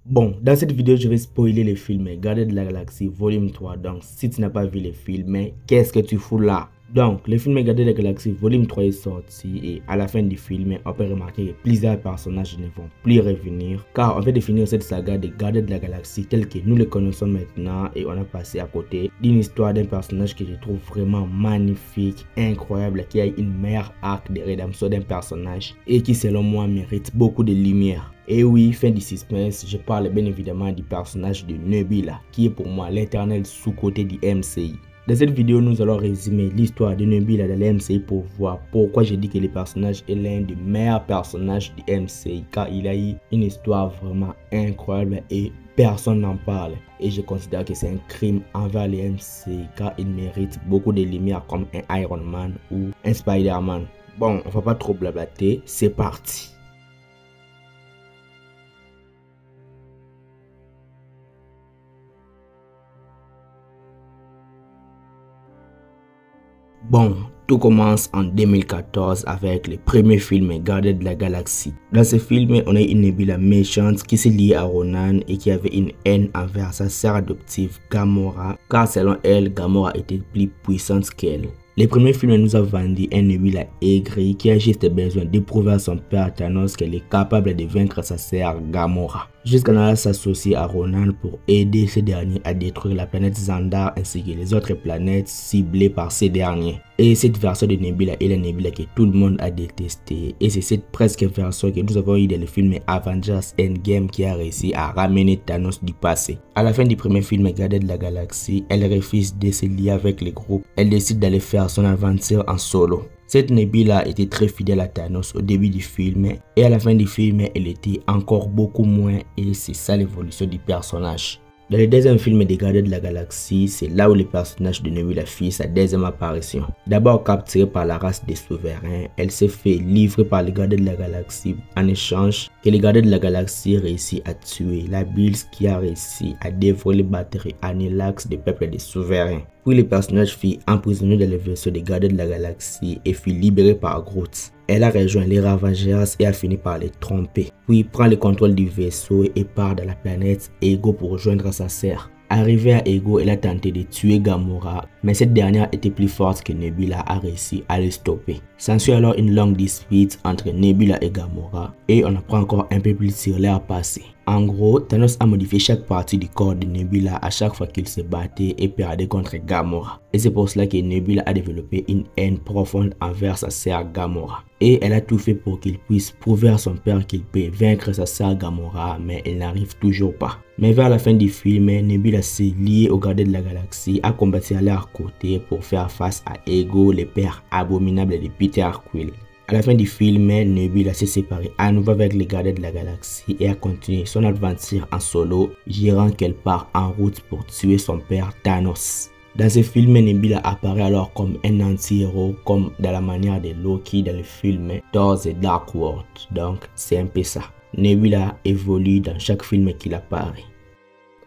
Bon, dans cette vidéo, je vais spoiler le film Gardiens de la Galaxie Volume 3. Donc, si tu n'as pas vu le film, qu'est-ce que tu fous là? Donc, le film Gardiens de la Galaxie Volume 3 est sorti et à la fin du film, on peut remarquer que plusieurs personnages ne vont plus revenir car on vient de finir cette saga des Gardiens de la Galaxie telle que nous le connaissons maintenant et on a passé à côté d'une histoire d'un personnage que je trouve vraiment magnifique, incroyable, qui a une meilleure arc de rédemption d'un personnage et qui selon moi mérite beaucoup de lumière. Et oui, fin du suspense, je parle bien évidemment du personnage de Nebula, qui est pour moi l'éternel sous-côté du MCU. Dans cette vidéo, nous allons résumer l'histoire de Nebula dans le MCU pour voir pourquoi je dis que le personnage est l'un des meilleurs personnages du MCU, car il a eu une histoire vraiment incroyable et personne n'en parle. Et je considère que c'est un crime envers le MCU, car il mérite beaucoup de lumière comme un Iron Man ou un Spider-Man. Bon, on va pas trop blablater, c'est parti. Bon, tout commence en 2014 avec le premier film Gardiens de la Galaxie. Dans ce film, on a une Nebula méchante qui s'est liée à Ronan et qui avait une haine envers sa sœur adoptive Gamora, car selon elle, Gamora était plus puissante qu'elle. Le premier film nous a vendu un Nebula aigri qui a juste besoin de prouver à son père Thanos qu'elle est capable de vaincre sa sœur Gamora. Jusqu'à là s'associer à Ronan pour aider ce dernier à détruire la planète Xandar ainsi que les autres planètes ciblées par ces derniers. Et cette version de Nebula est la Nebula que tout le monde a détestée. Et c'est cette presque version que nous avons eu dans le film Avengers Endgame qui a réussi à ramener Thanos du passé. À la fin du premier film Gardiens de la Galaxie, elle refuse de se lier avec le groupe. Elle décide d'aller faire son aventure en solo. Cette Nebula était très fidèle à Thanos au début du film et à la fin du film, elle était encore beaucoup moins et c'est ça l'évolution du personnage. Dans le deuxième film des Gardiens de la Galaxie, c'est là où le personnage de Nebula fit sa deuxième apparition. D'abord capturée par la race des souverains, elle s'est fait livrer par les Gardiens de la Galaxie en échange que les Gardiens de la Galaxie réussissent à tuer la Bills qui a réussi à dévorer les batteries Anilax des peuples des souverains. Puis le personnage fut emprisonné dans le vaisseau des Gardiens de la Galaxie et fut libéré par Groot. Elle a rejoint les Ravagers et a fini par les tromper. Puis prend le contrôle du vaisseau et part de la planète Ego pour rejoindre sa sœur. Arrivée à Ego, elle a tenté de tuer Gamora, mais cette dernière était plus forte que Nebula a réussi à le stopper. S'ensuit alors une longue dispute entre Nebula et Gamora, et on apprend encore un peu plus sur leur passé. En gros, Thanos a modifié chaque partie du corps de Nebula à chaque fois qu'il se battait et perdait contre Gamora. Et c'est pour cela que Nebula a développé une haine profonde envers sa sœur Gamora. Et elle a tout fait pour qu'il puisse prouver à son père qu'il peut vaincre sa sœur Gamora, mais elle n'arrive toujours pas. Mais vers la fin du film, Nebula s'est liée aux Gardiens de la Galaxie, a combattu à leur côté pour faire face à Ego, le père abominable de Peter Quill. À la fin du film, Nebula s'est séparée à nouveau avec les Gardiens de la Galaxie et a continué son aventure en solo, gérant qu'elle part en route pour tuer son père Thanos. Dans ce film, Nebula apparaît alors comme un anti-héros, comme dans la manière de Loki dans le film Thor The Dark World. Donc, c'est un peu ça. Nebula évolue dans chaque film qu'il apparaît.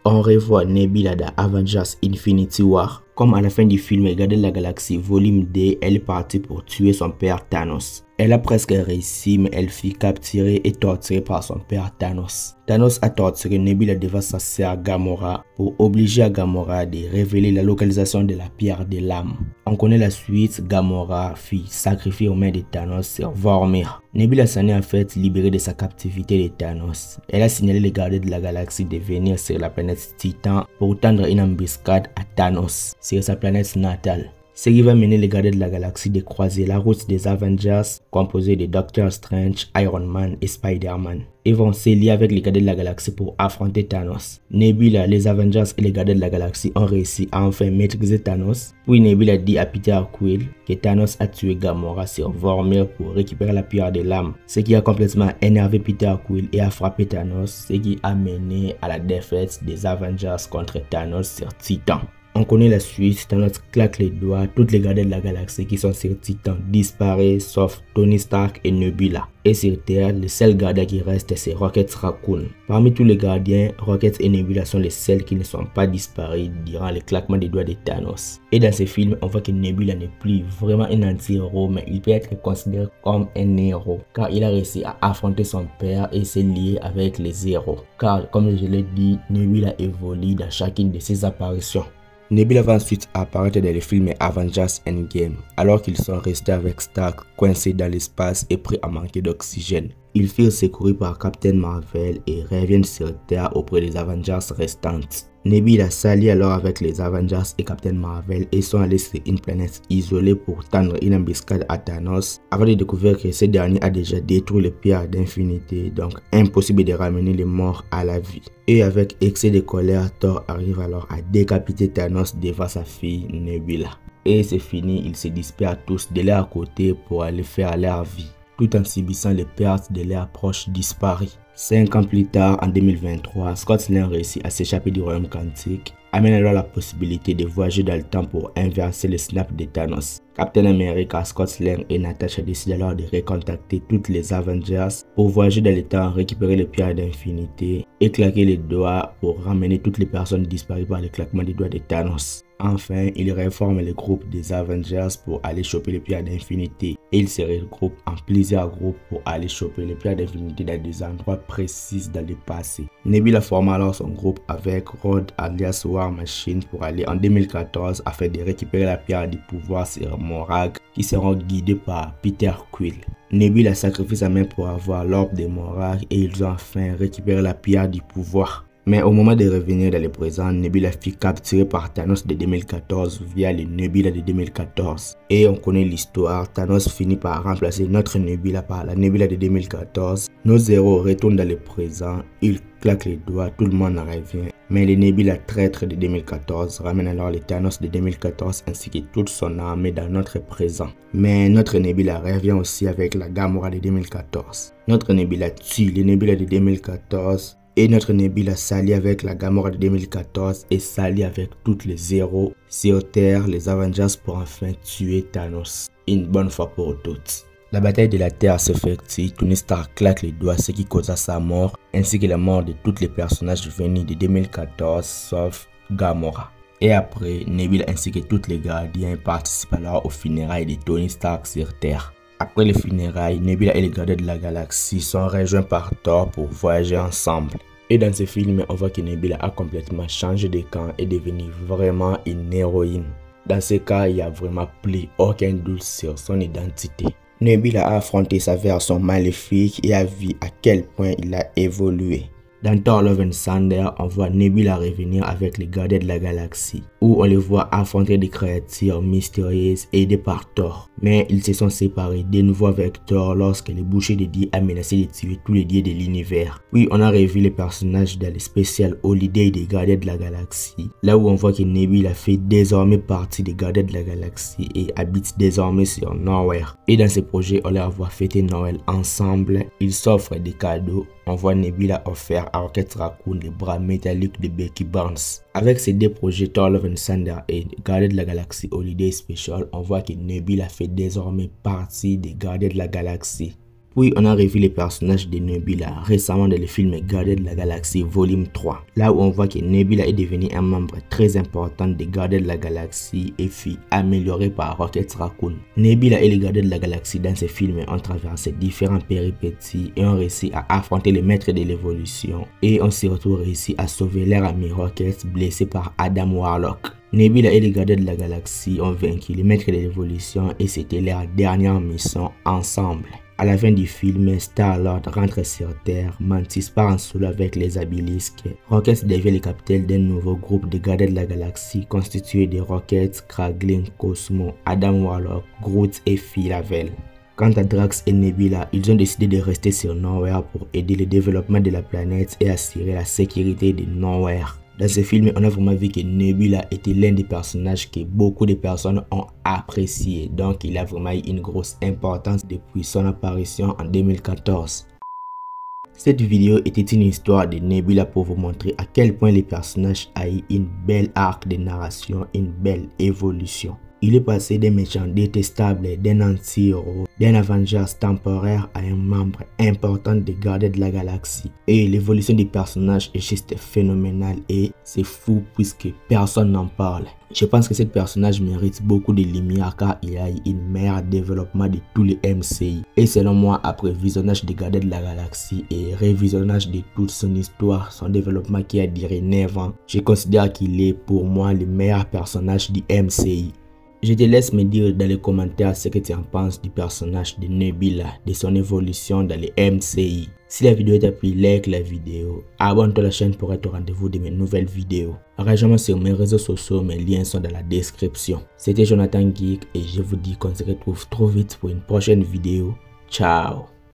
On revoit Nebula dans Avengers Infinity War. Comme à la fin du film Gardiens de la Galaxie Volume 2, elle est partie pour tuer son père Thanos. Elle a presque réussi, mais elle fut capturée et torturée par son père Thanos. Thanos a torturé Nebula devant sa sœur Gamora pour obliger Gamora de révéler la localisation de la pierre de l'âme. On connaît la suite, Gamora fut sacrifiée aux mains de Thanos sur Vormir. Nebula s'en est en fait libérée de sa captivité de Thanos. Elle a signalé les Gardiens de la Galaxie de venir sur la planète Titan pour tendre une embuscade à Thanos sur sa planète natale. Ce qui va mener les Gardiens de la Galaxie de croiser la route des Avengers, composée de Doctor Strange, Iron Man et Spider-Man. Ils vont se lier avec les Gardiens de la Galaxie pour affronter Thanos. Nebula, les Avengers et les Gardiens de la Galaxie ont réussi à enfin maîtriser Thanos. Puis Nebula dit à Peter Quill que Thanos a tué Gamora sur Vormir pour récupérer la pierre de l'âme. Ce qui a complètement énervé Peter Quill et a frappé Thanos, ce qui a mené à la défaite des Avengers contre Thanos sur Titan. On connaît la suite, Thanos claque les doigts, toutes les gardiens de la galaxie qui sont sur Titan disparaissent sauf Tony Stark et Nebula. Et sur Terre, le seul gardien qui reste c'est Rocket Raccoon. Parmi tous les gardiens, Rocket et Nebula sont les seuls qui ne sont pas disparus durant le claquement des doigts de Thanos. Et dans ce film, on voit que Nebula n'est plus vraiment un anti-héros, mais il peut être considéré comme un héros, car il a réussi à affronter son père et s'est lié avec les héros. Car comme je l'ai dit, Nebula évolue dans chacune de ses apparitions. Nebula va ensuite apparaître dans le film Avengers Endgame, alors qu'ils sont restés avec Stark coincés dans l'espace et prêts à manquer d'oxygène. Ils furent secourus par Captain Marvel et reviennent sur Terre auprès des Avengers restantes. Nebula s'allie alors avec les Avengers et Captain Marvel et sont allés sur une planète isolée pour tendre une embuscade à Thanos avant de découvrir que ce dernier a déjà détruit le pierre d'infinité, donc impossible de ramener les morts à la vie. Et avec excès de colère, Thor arrive alors à décapiter Thanos devant sa fille Nebula. Et c'est fini, ils se dispersent tous de leur côté pour aller faire leur vie, tout en subissant les pertes de leurs proches disparus. 5 ans plus tard, en 2023, Scott Lang réussit à s'échapper du royaume quantique, amène alors la possibilité de voyager dans le temps pour inverser le snap de Thanos. Captain America, Scott Lang et Natasha décident alors de recontacter toutes les Avengers pour voyager dans le temps, récupérer le pierre d'infinité et claquer les doigts pour ramener toutes les personnes disparues par le claquement des doigts de Thanos. Enfin, ils reforment le groupe des Avengers pour aller choper le pierre d'infinité et ils se regroupent en plusieurs groupes pour aller choper le pierre d'infinité dans des endroits précis dans le passé. Nebula forma alors son groupe avec Rhodes alias War Machine pour aller en 2014 afin de récupérer la pierre du pouvoir sur Morag qui seront guidés par Peter Quill. Nebula sacrifie sa main pour avoir l'orbe de Morag et ils ont enfin récupéré la pierre du pouvoir. Mais au moment de revenir dans le présent, Nebula fut capturée par Thanos de 2014 via le Nebula de 2014. Et on connaît l'histoire, Thanos finit par remplacer notre Nebula par la Nebula de 2014. Nos héros retournent dans le présent, ils claquent les doigts, tout le monde en revient. Mais le Nebula traître de 2014 ramène alors le Thanos de 2014 ainsi que toute son armée dans notre présent. Mais notre Nebula revient aussi avec la Gamora de 2014. Notre Nebula tue le Nebula de 2014. Et notre Nebula s'allie avec la Gamora de 2014 et s'allie avec toutes les héros sur Terre, les Avengers pour enfin tuer Thanos. Une bonne fois pour toutes. La bataille de la Terre s'effectue, Tony Stark claque les doigts, ce qui causa sa mort, ainsi que la mort de tous les personnages venus de 2014 sauf Gamora. Et après, Nebula ainsi que tous les gardiens participent alors aux funérailles de Tony Stark sur Terre. Après les funérailles, Nebula et les gardiens de la galaxie sont rejoints par Thor pour voyager ensemble. Et dans ce film, on voit que Nebula a complètement changé de camp et est devenue vraiment une héroïne. Dans ce cas, il n'y a vraiment plus aucun doute sur son identité. Nebula a affronté sa version maléfique et a vu à quel point il a évolué. Dans Thor Love and Thunder, on voit Nebula revenir avec les gardiens de la galaxie, où on les voit affronter des créatures mystérieuses aidées par Thor. Mais ils se sont séparés de nouveau avec Thor lorsque le boucher des dieux a menacé de tuer tous les dieux de l'univers. Puis on a revu les personnages dans le spécial Holiday des gardiens de la galaxie, là où on voit que Nebula fait désormais partie des gardiens de la galaxie et habite désormais sur Nowhere. Et dans ce projet, on leur voit fêter Noël ensemble, ils s'offrent des cadeaux. On voit Nebula offert à Rocket Raccoon les bras métalliques de Bucky Barnes. Avec ces deux projets Thor Love and Thunder et Gardiens de la Galaxie Holiday Special, on voit que Nebula fait désormais partie des Gardiens de la Galaxie. Puis on a revu les personnages de Nebula récemment dans le film Gardiens de la Galaxie Volume 3, là où on voit que Nebula est devenu un membre très important des Gardiens de la Galaxie et fut amélioré par Rocket Raccoon. Nebula et les Gardiens de la Galaxie dans ce film ont traversé différentes péripéties et ont réussi à affronter les maîtres de l'évolution et ont surtout réussi à sauver leur ami Rocket blessé par Adam Warlock. Nebula et les Gardiens de la Galaxie ont vaincu les maîtres de l'évolution et c'était leur dernière mission ensemble. À la fin du film, Star-Lord rentre sur Terre, Mantis part en solo avec les Abilisques. Rocket devient le capitaine d'un nouveau groupe de Gardiens de la Galaxie constitué de Rocket, Kraglin, Cosmo, Adam Warlock, Groot et Phyla-Vell. Quant à Drax et Nebula, ils ont décidé de rester sur Nowhere pour aider le développement de la planète et assurer la sécurité de Nowhere. Dans ce film, on a vraiment vu que Nebula était l'un des personnages que beaucoup de personnes ont apprécié. Donc, il a vraiment eu une grosse importance depuis son apparition en 2014. Cette vidéo était une histoire de Nebula pour vous montrer à quel point les personnages a eu une belle arc de narration, une belle évolution. Il est passé des méchants détestables, d'un anti-héros, d'un Avengers temporaire à un membre important des Gardiens de la Galaxie. Et l'évolution des personnages est juste phénoménale et c'est fou puisque personne n'en parle. Je pense que ce personnage mérite beaucoup de lumière car il a eu un meilleur développement de tous les MCI. Et selon moi, après visionnage des Gardiens de la Galaxie et révisionnage de toute son histoire, son développement qui a duré 9 ans, je considère qu'il est pour moi le meilleur personnage du MCI. Je te laisse me dire dans les commentaires ce que tu en penses du personnage de Nebula, de son évolution dans les MCI. Si la vidéo t'a plu, like la vidéo, abonne-toi à la chaîne pour être au rendez-vous de mes nouvelles vidéos. Rejoins-moi sur mes réseaux sociaux, mes liens sont dans la description. C'était Jonathan Geek et je vous dis qu'on se retrouve trop vite pour une prochaine vidéo. Ciao!